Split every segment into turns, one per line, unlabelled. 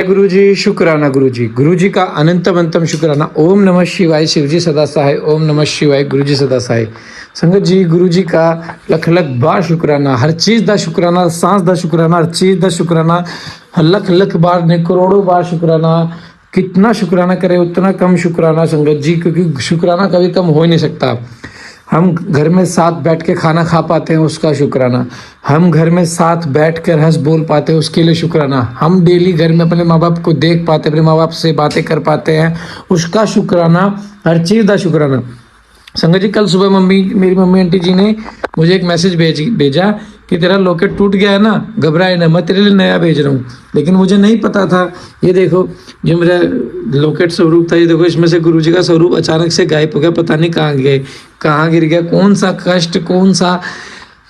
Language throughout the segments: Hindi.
गुरु जी, शुक्राना गुरु जी। गुरु जी का अनंतम अंतम शुक्राना। ओम नमः शिवाय, शिव जी सदा सहाय। ओम नमः शिवाय, गुरु जी सदा सहाय। संगत जी, गुरु जी का लख लख बार शुक्राना। हर चीज़ का शुक्राना, सांस का शुक्राना, हर चीज़ का शुक्राना। लख लख बार ने करोड़ों बार शुक्राना। कितना शुक्राना करे उतना कम शुक्राना संगत जी, क्योंकि शुक्राना कभी कम हो ही नहीं सकता। हम घर में साथ बैठ के खाना खा पाते हैं, उसका शुक्राना। हम घर में साथ बैठ कर हंस बोल पाते हैं, उसके लिए शुक्राना। हम डेली घर में अपने माँ बाप को देख पाते, अपने माँ बाप से बातें कर पाते हैं, उसका शुक्राना। हर चीज़ का शुक्राना। संगत जी, कल सुबह मेरी मम्मी आंटी जी ने मुझे एक मैसेज भेजा कि तेरा लॉकेट टूट गया है ना, घबराए ना, मैं तेरे लिए नया भेज रहा हूँ। लेकिन मुझे नहीं पता था। ये देखो, जो मेरा लॉकेट स्वरूप था, ये देखो, इसमें से गुरु जी का स्वरूप अचानक से गायब हो गया। पता नहीं कहाँ गए, कहाँ गिर गया। कौन सा कष्ट, कौन सा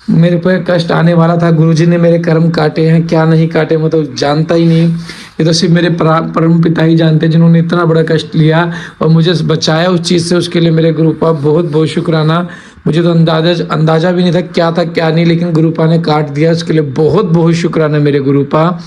मेरे पे कष्ट आने वाला था, गुरुजी ने मेरे कर्म काटे हैं, क्या नहीं काटे मैं तो जानता ही नहीं। ये तो सिर्फ मेरे परम पिता ही जानते हैं, जिन्होंने इतना बड़ा कष्ट लिया और मुझे बचाया उस चीज़ से। उसके लिए मेरे गुरुपा बहुत बहुत शुक्राना। मुझे तो अंदाजा भी नहीं था क्या नहीं, लेकिन गुरुपा ने काट दिया। उसके लिए बहुत बहुत शुक्राना मेरे गुरुपा।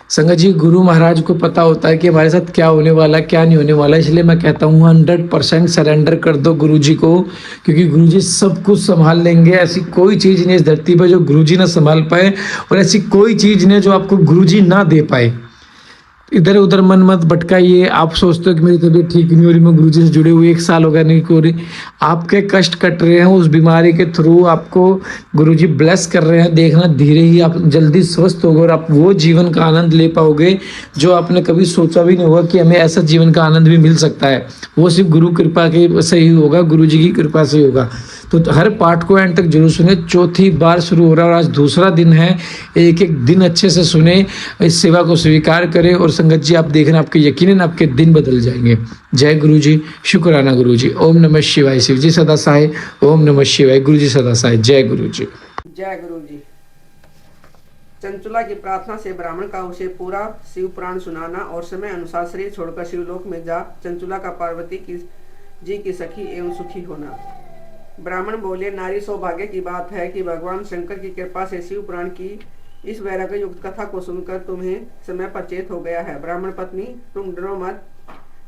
संगत जी, गुरु महाराज को पता होता है कि हमारे साथ क्या होने वाला, क्या नहीं होने वाला। इसलिए मैं कहता हूँ 100% सरेंडर कर दो गुरु जी को, क्योंकि गुरु जी सब कुछ संभाल लेंगे। ऐसी कोई चीज़ नहीं इस धरती पर जो गुरु जी ना संभाल पाए, और ऐसी कोई चीज़ नहीं जो आपको गुरु जी ना दे पाए। इधर उधर मन मत भटकाइए। आप सोचते हो कि मेरी तबीयत ठीक नहीं हो रही, मैं गुरुजी से जुड़े हुए 1 साल हो गया, नहीं हो रही। आपके कष्ट कट रहे हैं, उस बीमारी के थ्रू आपको गुरुजी ब्लेस कर रहे हैं। देखना, धीरे ही आप जल्दी स्वस्थ होगे और आप वो जीवन का आनंद ले पाओगे जो आपने कभी सोचा भी नहीं होगा कि हमें ऐसा जीवन का आनंद भी मिल सकता है। वो सिर्फ गुरु कृपा के से ही होगा, गुरु जी की कृपा से ही होगा। तो हर पाठ को एंड तक जरूर सुने। चौथी बार शुरू हो रहा है और आज दूसरा दिन है। एक एक दिन अच्छे से सुने, इस सेवा को स्वीकार करें, और संगत जी आप देखना, आपके यकीनन आपके दिन बदल जाएंगे। जय गुरु जी, शुक्राना गुरु जी। ओम नमः शिवाय, शिव जी सदा सहाय। ओम नमः शिवाय, गुरु जी सदा सहाय। जय गुरु जी।
जय गुरु जी। चंचुला की प्रार्थना से ब्राह्मण का उसे पूरा शिव पुराण सुनाना और समय अनुसार शरीर छोड़कर शिवलोक में जा चंचुला का पार्वती जी की सखी एवं सुखी होना। ब्राह्मण बोले, नारी सौभाग्य की बात है कि भगवान शंकर की कृपा से शिव पुराण की इस वैराग्य युक्त कथा को सुनकर तुम्हें समय पर चेत हो गया है। ब्राह्मण पत्नी, तुम डरो मत,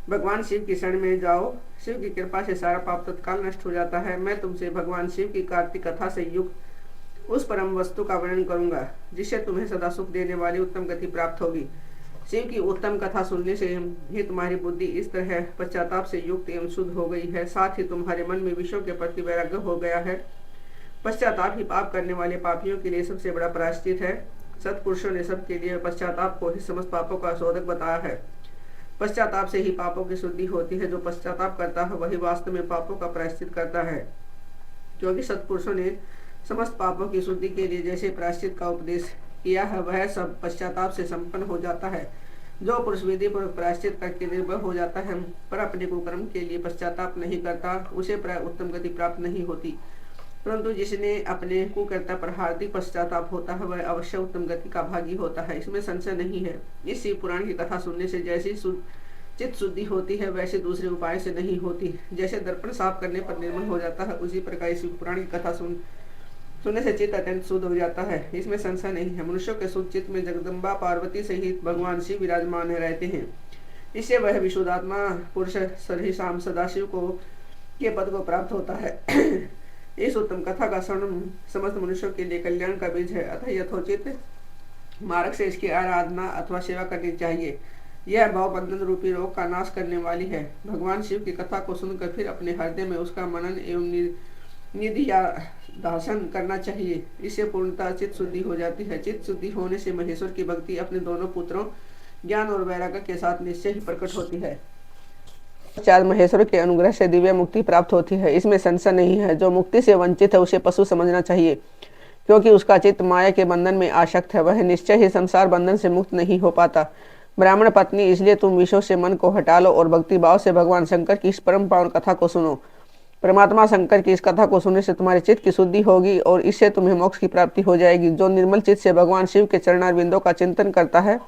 भगवान शिव की शरण में जाओ। शिव की कृपा से सारा पाप तत्काल नष्ट हो जाता है। मैं तुमसे भगवान शिव की कार्तिक कथा से युक्त उस परम वस्तु का वर्णन करूंगा, जिससे तुम्हें सदा सुख देने वाली उत्तम गति प्राप्त होगी। शिव की उत्तम कथा सुनने से ही तुम्हारी बुद्धि इस तरह पश्चाताप से युक्त एवं शुद्ध हो गई है, साथ ही तुम्हारे मन में विषयों के प्रति वैराग्य हो गया है। पश्चाताप ही पाप करने वाले पापियों के लिए सबसे बड़ा प्रायश्चित है। सत्पुरुषों ने सबके लिए पश्चाताप को ही समस्त पापों का शोधक बताया है। पश्चाताप से ही पापों की शुद्धि होती है। जो पश्चाताप करता है वही वास्तव में पापों का प्रायश्चित करता है, क्योंकि सत्पुरुषों ने समस्त पापों की शुद्धि के लिए जैसे प्रायश्चित का उपदेश किया है, वह सब पश्चाताप से संपन्न हो जाता है। जो पुरुष विधि पूर्वक प्रायश्चित करके निर्भय हो जाता है पर अपने कुकर्म के लिए पश्चाताप नहीं करता, उसे प्राय उत्तम गति प्राप्त नहीं होती। परंतु जिसने अपने कुकर्ता पर हार्दिक पश्चाताप होता है, वह अवश्य उत्तम गति का भागी होता है, इसमें संशय नहीं है। इस शिव पुराण की कथा सुनने से जैसी चित्त शुद्धि होती है, वैसे दूसरे उपाय से नहीं होती। जैसे दर्पण साफ करने पर निर्मल हो जाता है, उसी प्रकार शिव पुराण की कथा सुनने से चित्त अत्यंत शुद्ध हो जाता है, इसमें संशय नहीं है। मनुष्यों के शुद्ध चित्त में जगदम्बा पार्वती सहित भगवान शिव विराजमान रहते हैं। इससे वह विशुद्धात्मा पुरुष सरिशाम सदाशिव के पद को प्राप्त होता है। इस उत्तम कथा का श्रवण समस्त मनुष्यों के लिए कल्याण का बीज है, अतः यथोचित मार्ग से इसकी आराधना अथवा सेवा करनी चाहिए। यह भाव बंधन रूपी रोग का नाश करने वाली है। भगवान शिव की कथा को सुनकर फिर अपने हृदय में उसका मनन एवं निधि या दासन करना चाहिए। इससे पूर्णतः चित्त शुद्धि हो जाती है। चित्त शुद्धि होने से महेश्वर की भक्ति अपने दोनों पुत्रों ज्ञान और वैराग्य के साथ निश्चय ही प्रकट होती है। चार महेश्वर के अनुग्रह से दिव्य मुक्ति प्राप्त होती है, इसमें संशय नहीं है। जो मुक्ति से वंचित है उसे पशु समझना चाहिए, क्योंकि उसका चित्त माया के बंधन में आसक्त है। वह निश्चय ही संसार बंधन से मुक्त नहीं हो पाता। ब्राह्मण पत्नी, इसलिए तुम विषयों से मन को हटा लो और भक्ति भाव से भगवान शंकर की इस परम पावन कथा को सुनो। परमात्मा शंकर की इस कथा को सुनने से तुम्हारे चित्त की शुद्धि होगी और इससे तुम्हें मोक्ष की प्राप्ति हो जाएगी। जो निर्मल चित्त से भगवान शिव के चरणारविंदों का चिंतन करता है,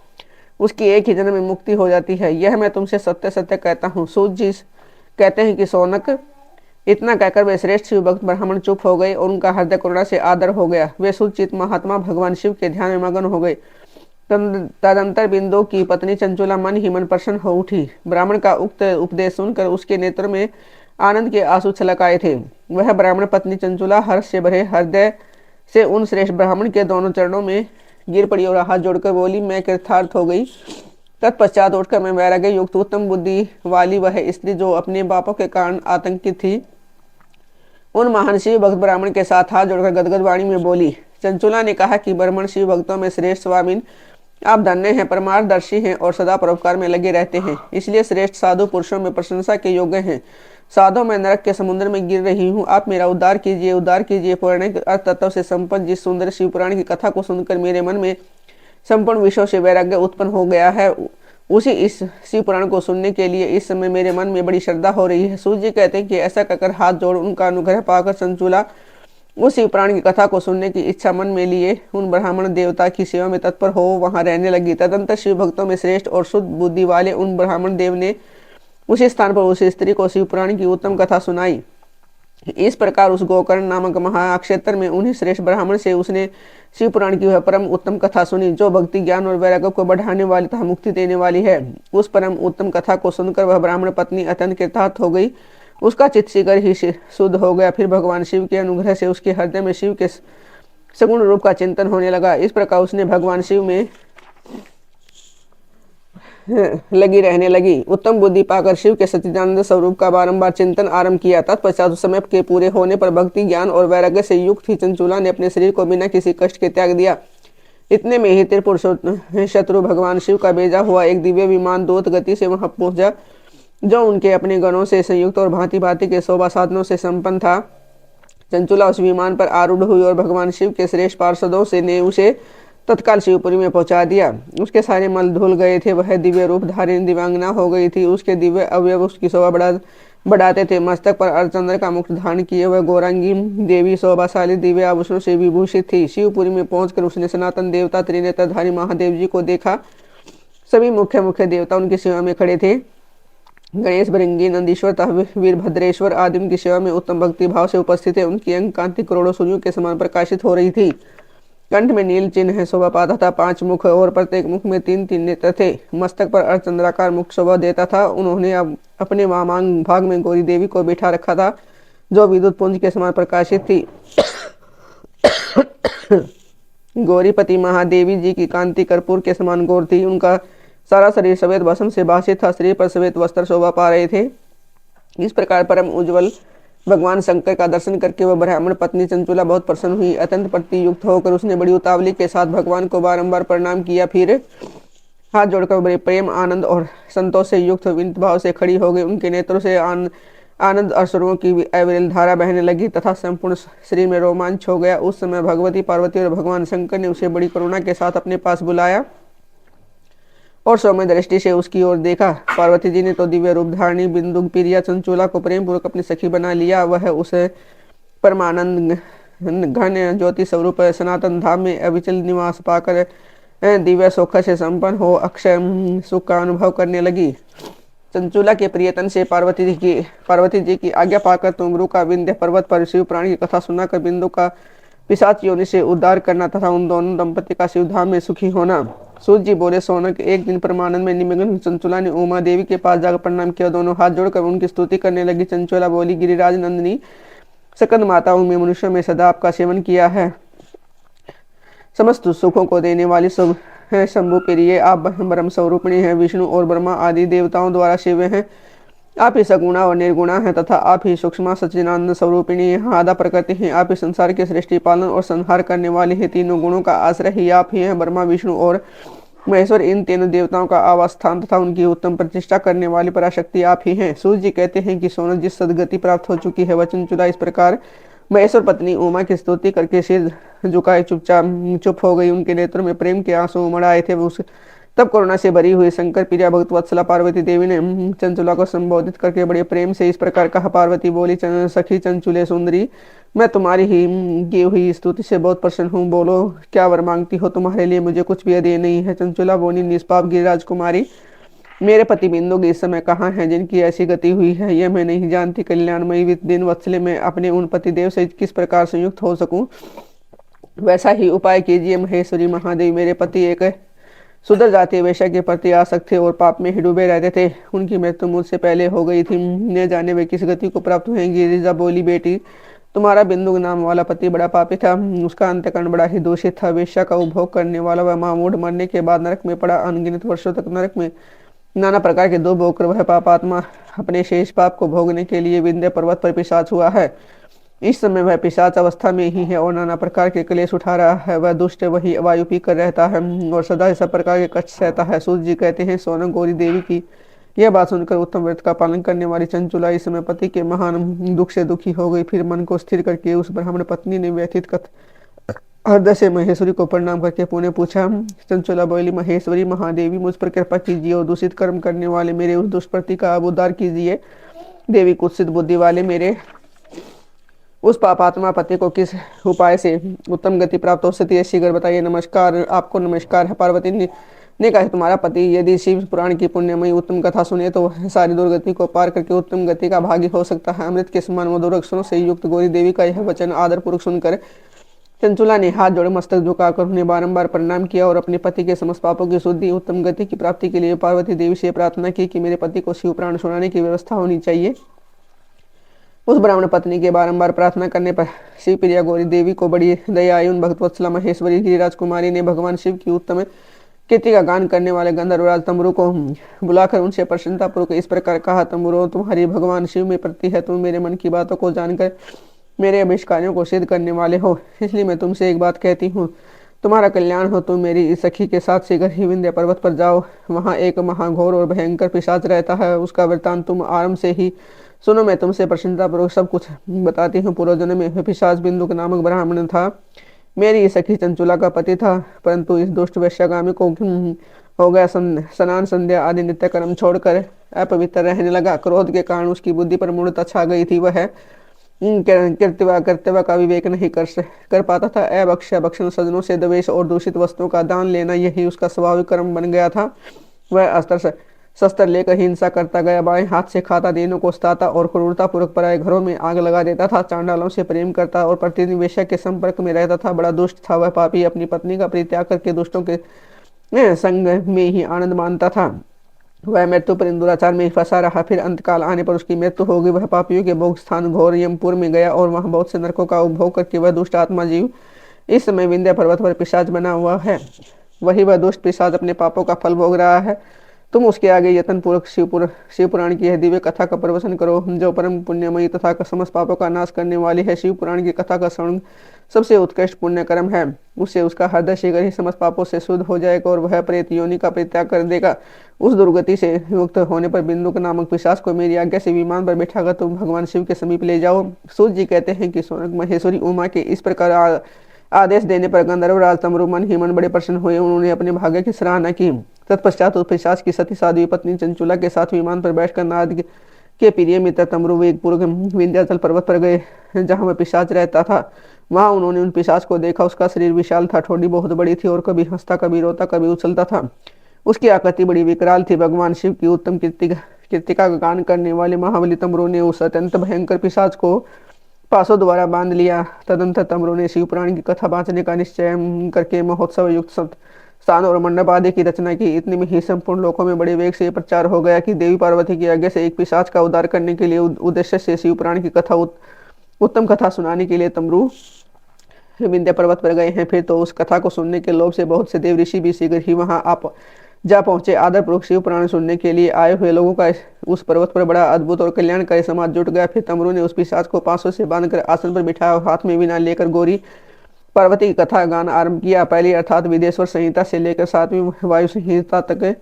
उसकी एक ही जन्म में मुक्ति हो जाती है। यह मैं तुमसे सत्य सत्य कहता हूँ। सूत जी कहते हैं कि सौनक, इतना कहकर वे श्रेष्ठ शिव भक्त ब्राह्मण चुप हो गए और उनका हृदय करुणा से आदर हो गया। वे शुद्ध चित्त महात्मा भगवान शिव के ध्यान में मगन हो गए। तदंतर बिंदु की पत्नी चंचुला मन ही मन प्रसन्न हो उठी। ब्राह्मण का उक्त उपदेश सुनकर उसके नेत्र में आनंद के आंसू छलक आए थे। वह ब्राह्मण पत्नी चंचुला हर्ष से भरे हृदय से उन श्रेष्ठ ब्राह्मण के दोनों चरणों में गिर पड़ी और हाथ जोड़कर बोली, मैं कृतार्थ हो गई। तत्पश्चात उठकर मैं वैराग्य युक्त उत्तम बुद्धि वाली वह स्त्री जो अपने बापों के कारण आतंकित थी, उन महान शिव भक्त ब्राह्मण के साथ हाथ जोड़कर गदगद वाणी में बोली। चंचुला ने कहा कि ब्राह्मण शिव भक्तों में श्रेष्ठ स्वामीन, आप धन्य हैं, परमार्दर्शी हैं और सदा परोपकार में लगे रहते हैं, इसलिए श्रेष्ठ साधु पुरुषों में प्रशंसा के योग्य हैं। साधु मैं नरक के समुद्र में गिर रही हूँ, आप मेरा उद्धार कीजिए, उद्धार कीजिए। पौराणिक अर्थ तत्व से संपन्न जिस सुंदर शिव पुराण की कथा को सुनकर मेरे मन में संपूर्ण विषयों से वैराग्य उत्पन्न हो गया है, उसी इस शिव पुराण को सुनने के लिए इस समय मेरे मन में बड़ी श्रद्धा हो रही है। सूर्य जी कहते हैं कि ऐसा कहकर हाथ जोड़ उनका अनुग्रह पाकर चंचुला उस शिव पुराण की कथा को सुनने की इच्छा मन में लिए उन ब्राह्मण देवता की सेवा में तत्पर हो वहां रहने लगी। तदंतर शिव भक्तों में श्रेष्ठ और शुद्ध बुद्धि वाले उन ब्राह्मण देव ने उसी स्थान पर उस स्त्री को शिव पुराण की उत्तम कथा सुनाई। इस प्रकार उस गोकर्ण नामक महाक्षेत्र में उन्हीं श्रेष्ठ ब्राह्मण से उसने शिव पुराण की वह परम उत्तम कथा सुनी, जो भक्ति ज्ञान और वैराग्य को बढ़ाने वाली तथा मुक्ति देने वाली है। उस परम उत्तम कथा को सुनकर वह ब्राह्मण पत्नी अत्यंत कृतार्थ हो गई। उसका चित्त शीघ्र ही शुद्ध हो गया। फिर भगवान शिव के अनुग्रह से उसके हृदय में शिव के सगुण रूप का चिंतन होने लगा। इस प्रकार उसने भगवान शिव में लगी रहने लगी। उत्तम बुद्धि पाकर शिव के सच्चिदानंद स्वरूप का बारंबार चिंतन आरंभ किया। तत्पश्चात समय के पूरे होने पर भक्ति ज्ञान और वैराग्य से युक्त ही चंचुला ने अपने शरीर को बिना किसी कष्ट के त्याग दिया। इतने में ही त्रिपुर शत्रु भगवान शिव का भेजा हुआ एक दिव्य विमान द्रुत गति से वहां पहुंचा, जो उनके अपने गणों से संयुक्त और भांति भांति के शोभा साधनों से संपन्न था। चंचुला उस विमान पर आरूढ़ हुई और भगवान शिव के श्रेष्ठ पार्षदों से ने उसे तत्काल शिवपुरी में पहुंचा दिया। उसके सारे मल धुल गए थे, वह दिव्य रूप धारिणी दिव्यांगना हो गई थी। उसके दिव्य अवयव उसकी शोभा बढ़ाते थे। मस्तक पर अर्धचंद्र का मुकुट धारण किए वह गौरांगी देवी शोभाशाली दिव्य आभूषणों से विभूषित थी। शिवपुरी में पहुंचकर उसने सनातन देवता त्रिनेत्रधारी महादेव जी को देखा। सभी मुख्य मुख्य देवता उनकी सेवा में खड़े थे। गणेश, भृंगी, नंदीश्वर तथा वीरभद्रेश्वर आदि उनकी सेवा में उत्तम भक्ति भाव से उपस्थित है। उनकी अंग कांति करोड़ों सूर्यों के समान प्रकाशित हो रही थी। कंठ में नील चिन्ह शोभा पाता था। 5 मुख और प्रत्येक मुख में 3-3 नेत्र थे। मस्तक पर अर्धचंद्राकार मुख शोभा देता था। उन्होंने अपने वामांग भाग में गौरी देवी को बैठा रखा था, जो विद्युत पुंज के समान प्रकाशित थी। गौरीपति महादेवी जी की कांति कर्पूर के समान गौर थी। उनका सारा शरीर सफेद भस्म से भाषित था। शरीर पर सफेद वस्त्र शोभा पा रहे थे। इस प्रकार परम उज्ज्वल भगवान शंकर का दर्शन करके वह ब्राह्मण पत्नी चंचुला बहुत प्रसन्न हुई। अत्यंत प्रति युक्त होकर उसने बड़ी उतावली के साथ भगवान को बारंबार प्रणाम किया। फिर हाथ जोड़कर बड़े प्रेम, आनंद और संतोष से युक्त विनीत भाव से खड़ी हो गई। उनके नेत्रों से आनंद अश्रुओं की अविरल धारा बहने लगी तथा संपूर्ण शरीर में रोमांच हो गया। उस समय भगवती पार्वती और भगवान शंकर ने उसे बड़ी करुणा के साथ अपने पास बुलाया और सौम्य दृष्टि से उसकी ओर देखा। पार्वती जी ने तो दिव्य रूप धारणी बिंदु प्रिया चंचुला को प्रेम पूर्वक अपनी सखी बना लिया। वह उसे परमानंद घन ज्योति स्वरूप सनातन धाम में अविचल निवास पाकर दिव्य सुख से संपन्न हो अक्षय सुख का अनुभव करने लगी। चंचुला के प्रियतन से पार्वती जी की आज्ञा पाकर तुंगरू का विंध्य पर्वत पर शिव पुराण की कथा सुनाकर बिंदु का पिशाच योनि से उद्धार करना तथा उन दोनों दंपति का शिवधाम में सुखी होना। सूर्य जी बोले, सोनक एक दिन परमानंद में निमग्न चंचुला ने उमा देवी के पास जाकर प्रणाम किया। दोनों हाथ जोड़कर उनकी स्तुति करने लगी। चंचुला बोली, गिरिराज नंदिनी सकंद माताओं में मनुष्यों में सदा आपका सेवन किया है। समस्त सुखों को देने वाली सब है शंभु प्रिय, आप ब्रह्म स्वरूपिणी हैं। विष्णु और ब्रह्मा आदि देवताओं द्वारा शिव हैं। आप ही सगुणा और निर्गुणा है तथा आप ही सूक्ष्म सच्चिदानंद स्वरूपिणी आधा प्रकृति हैं। आप ही संसार के सृष्टि पालन और संहार करने वाले हैं। तीनों गुणों का आश्रय ही आप ही हैं। ब्रह्मा, विष्णु और महेश्वर इन तीनों देवताओं का आवास स्थान तथा उनकी उत्तम प्रतिष्ठा करने वाली पराशक्ति आप ही हैं। सूर्य जी कहते हैं कि सोनक जिस सदगति प्राप्त हो चुकी है वह चंचुला इस प्रकार महेश्वर पत्नी उमा की स्तुति करके सिर झुकाए चुप हो गई। उनके नेत्रों में प्रेम के आंसू उमड़ आए थे। तब करुणा से भरी हुई शंकर प्रिया भक्त वत्सला पार्वती देवी ने चंचुला को संबोधित करके बड़े प्रेम से इस प्रकार कहा। पार्वती बोली, सखी चंचुले सुंदरी, मैं तुम्हारी ही की हुई स्तुति से बहुत प्रसन्न हूँ। बोलो क्या वर मांगती हो? तुम्हारे लिए मुझे कुछ भी अदेय नहीं है। चंचुला बोली, निष्पाप गिरिराज कुमारी, मेरे पति बिंदु इस समय कहाँ हैं जिनकी ऐसी गति हुई है, यह मैं नहीं जानती। कल्याणमयी दिन वत्सले में अपने उन पति देव से किस प्रकार संयुक्त हो सकूं, वैसा ही उपाय कीजिए। महेश्वरी महादेवी, मेरे पति एक सुधर जाति वेश्या के प्रति आसक्त थे और पाप में ही डूबे रहते थे। उनकी मृत्यु मुझसे पहले हो गई थी, न जाने वे किस गति को प्राप्त हुएंगी। रीजा बोली, बेटी तुम्हारा बिंदु नाम वाला पति बड़ा पापी था, उसका अंतकरण बड़ा ही दूषित था। वेश्या का उपभोग करने वाला वह महामूढ़ मरने के बाद नरक में पड़ा, अनगिनत वर्षों तक नरक में नाना प्रकार के दुख भोग कर वह पापात्मा अपने शेष पाप को भोगने के लिए विंध्य पर्वत पर पिशाच हुआ है। इस समय वह पिशाच अवस्था में ही है और नाना प्रकार के क्लेश उठा रहा है। वह दुष्ट वही वायु पी कर रहता है और सदा सब प्रकार के कष्ट सहता है। सूर्य जी कहते हैं, सोनम गौरी देवी की यह बात सुनकर उत्तम व्रत का पालन करने वाली चंचुला इस समय पति के महान दुख से दुखी हो गई। फिर मन को स्थिर करके उस ब्राह्मण पत्नी ने व्यथित हृदय से महेश्वरी को प्रणाम करके पुनः पूछा। चंचुला बोली, महेश्वरी महादेवी मुझ पर कृपा कीजिए और दूषित कर्म करने वाले मेरे उस दुष्प्रति का अब उद्धार कीजिए। देवी, कुत्सित बुद्धि वाले मेरे उस पापात्मा पति को किस उपाय से उत्तम गति प्राप्त हो सकती है, शीघ्र बताइए। नमस्कार, आपको नमस्कार है। पार्वती ने कहा, तुम्हारा पति यदि शिव पुराण की पुण्यमयी उत्तम कथा सुने तो सारी दुर्गति को पार करके उत्तम गति का भागी हो सकता है। अमृत के समान मधुर अक्षरों से युक्त गौरी देवी का यह वचन आदर पूर्वक सुनकर चंचुला ने हाथ जोड़े मस्तक झुकाकर उन्हें बारंबार प्रणाम किया और अपने पति के समस्त पापों की शुद्धि उत्तम गति की प्राप्ति के लिए पार्वती देवी से प्रार्थना की कि मेरे पति को शिव पुराण सुनाने की व्यवस्था होनी चाहिए। उस ब्राह्मण पत्नी के बारंबार प्रार्थना करने पर शिव प्रिया गौरी देवी को बड़ी दया आई। उन भक्तवत्सला महेश्वरी की राजकुमारी ने भगवान शिव की उत्तम कीर्ति का गान करने वाले गंधर्वराज तंबुरु को बुलाकर उनसे प्रसन्नतापूर्वक इस प्रकार कहा, तंबुरो, तुम्हारी भगवान शिव में प्रति है, तुम मेरे मन की बातों को जानकर मेरे अभिष्कार्यों को सिद्ध करने वाले हो, इसलिए मैं तुमसे एक बात कहती हूँ, तुम्हारा कल्याण हो। तुम मेरी इस सखी के साथ शीघ्र ही विंध्य पर्वत पर जाओ। वहाँ एक महाघोर और भयंकर पिशाच रहता है, उसका वृत्तांत तुम आरंभ से ही सुनो। मैं तुमसे प्रसन्नतापूर्वक सब कुछ बताती हूँ। पूर्वजन्म में पिशाच बिंदुक नामक ब्राह्मण था, मेरी सखी चंचुला का पति था, परंतु इस दुष्ट वैश्यगामी को हो गया स्नान संध्या आदि नित्य कर्म छोड़कर अपवित्र रहने लगा। क्रोध के कारण उसकी बुद्धि पर मूढ़ता छा गई थी। वह कर्तव्य का विवेक नहीं कर पाता था। अभक्ष्य भक्षण, सजनों से द्वेष और दूषित वस्तुओं का दान लेना यही उसका स्वाभाविक कर्म बन गया था। वह शस्त्र लेकर हिंसा करता गया, बाएं हाथ से खाता, दीनों को सताता और क्रूरतापूर्वक पराये घरों में आग लगा देता था। चांडालों से प्रेम करता और प्रतिदिन वेश्या के संपर्क में रहता था। बड़ा दुष्ट था वह पापी। अपनी पत्नी का परित्याग करके दुष्टों के संग में ही आनंद मानता था। वह मृत्यु पर दुराचार में फंसा रहा। फिर अंतकाल आने पर उसकी मृत्यु हो गई। वह पापियों के भोग स्थान घोर यमपुर में गया और वहां बहुत से नरकों का उपभोग करके वह दुष्ट आत्मा जीव इस समय विंध्य पर्वत पर पिशाच बना हुआ है। वही वह दुष्ट पिशाच अपने पापों का फल भोग रहा है। तुम उसके आगे यत्न पूर्वक शिव पुराण की यह दिव्य कथा का प्रवचन करो, जो परम पुण्यमयी तथा समस्त पापों का नाश करने वाली है। शिव पुराण की कथा का श्रवण सबसे उत्कृष्ट पुण्य कर्म है। उससे उसका हृदय शीघ्र ही समस्त पापों से शुद्ध हो जाएगा और वह प्रेत योनि का परित्याग कर देगा। उस दुर्गति से मुक्त होने पर बिंदुक नामक पिशाच को मेरी आज्ञा से विमान पर बैठाकर तुम भगवान शिव के समीप ले जाओ। सूर्य जी कहते हैं कि सोनक महेश्वरी उमा के इस प्रकार आदेश देने पर गंधर्वराज तंबुरु मन ही मन बड़े प्रसन्न हुए। उन्होंने अपने भाग्य की सराहना की। तत्पश्चात उस पिशाच की सती साध्वी पत्नी चंचुला के साथ विमान पर बैठकर नारद के प्रिय मित्र तंबुरु वेगपूर्वक विंध्याचल पर्वत पर गए, जहाँ वह पिशाच रहता था। वहां उन्होंने उन पिशाच को देखा। उसका शरीर विशाल था, ठोड़ी बहुत बड़ी थी और कभी हंसता, कभी रोता, कभी उछलता था। उसकी आकृति बड़ी विकराल थी। भगवान शिव की उत्तम कीर्तिका का गान करने वाले महाबली तंबुरु ने उस अत्यंत भयंकर पिशाच को पासों द्वारा बांध लिया। तदंतर तंबुरु ने शिव पुराण की कथा बांचने का निश्चय करके महोत्सव युक्त स्थान और मंडप आदि की रचना की। इतने में ही संपूर्ण लोकों में बड़े वेग से प्रचार हो गया कि देवी पार्वती की आज्ञा से एक पिशाच का उद्धार करने के लिए उद्देश्य से शिव पुराण की कथा उत्तम कथा सुनाने के लिए तंबुरु विंध्य पर्वत पर गए हैं। फिर तो उस कथा को सुनने के लोभ से बहुत से देव ऋषि भी शीघ्र ही वहां आप जा पहुंचे। आदर पूर्वक शिव पुराण सुनने के लिए आए हुए लोगों का उस पर्वत पर बड़ा अद्भुत और कल्याणकारी समाज जुट गया। फिर तंबुरु ने उस पिशाच को पांसों से बांधकर आसन पर बिठाया और हाथ में वीणा लेकर गौरी पार्वती की कथा गान आरंभ किया। पहली अर्थात विदेश्वर संहिता से लेकर 7वीं वायु संहिता तक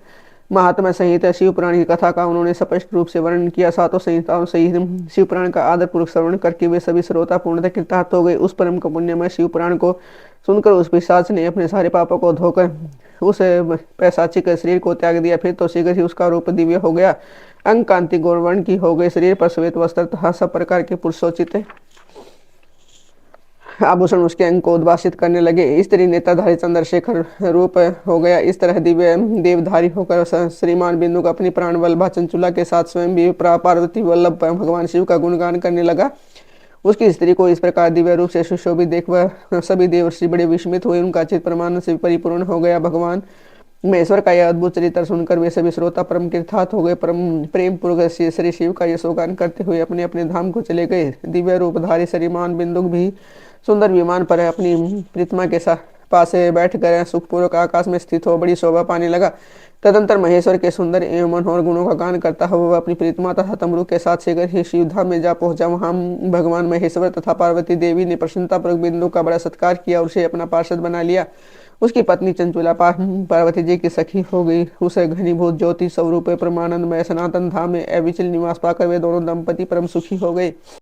महात्मा संहिता शिव पुराण की कथा का उन्होंने स्पष्ट रूप से वर्णन किया। सातों संहिताओं सहित शिव पुराण का आदर पूर्वक श्रवण करके वे सभी श्रोता पूर्णतः कृतार्थ हो गए। उस परम पुण्यमय शिव पुराण को सुनकर उस पिशाच ने अपने सारे पापों को धोकर उस पैशाचिक शरीर को त्याग दिया। फिर तो शीघ्र ही उसका रूप दिव्य हो गया। अंग कांति गौरवर्ण की हो गई। शरीर पर श्वेत वस्त्र तथा सब प्रकार के पुरुषोचित आभूषण उसके अंग को उद्भासित करने लगे। स्त्री नेताधारी चंद्रशेखर रूप हो गया। इस तरह दिव्य देवधारी होकर श्रीमान बिंदु का अपनी प्राण वल्लभा चंचुला के साथ स्वयं भी पार्वती वल्लभ भगवान शिव का गुणगान करने लगा। उसकी स्त्री को इस प्रकार दिव्य रूप से सुशोभित देख वह सभी देवर्षि बड़े विस्मित हुए। उनका चित्त परमानंद से परिपूर्ण हो गया। भगवान महेश्वर का यह अद्भुत चरित्र सुनकर वे सभी श्रोता परम कृतार्थ हो गए। परम प्रेम पूर्वक श्री शिव का यशोगान करते हुए अपने अपने धाम को चले गए। दिव्य रूपधारी श्रीमान बिंदुक भी सुंदर विमान पर अपनी प्रीतमा के साथ पास बैठ कर सुखपूर्वक आकाश में स्थित हो बड़ी शोभा पाने लगा। तदंतर महेश्वर के सुंदर एवं मनोहर गुणों का गान करता हुआ वह अपनी प्रीतमा तथा तमरु के साथ शीघ्र ही शिवधाम में जा पहुंचा। वहां भगवान महेश्वर तथा पार्वती देवी ने प्रसन्नतापूर्वक बिंदु का बड़ा सत्कार किया और उसे अपना पार्षद बना लिया। उसकी पत्नी चंचुला पार्वती जी की सखी हो गई। उसे घनीभूत ज्योति स्वरूप परमानंदमय सनातन धाम में अविचल निवास पाकर वे दोनों दंपति परम सुखी हो गए।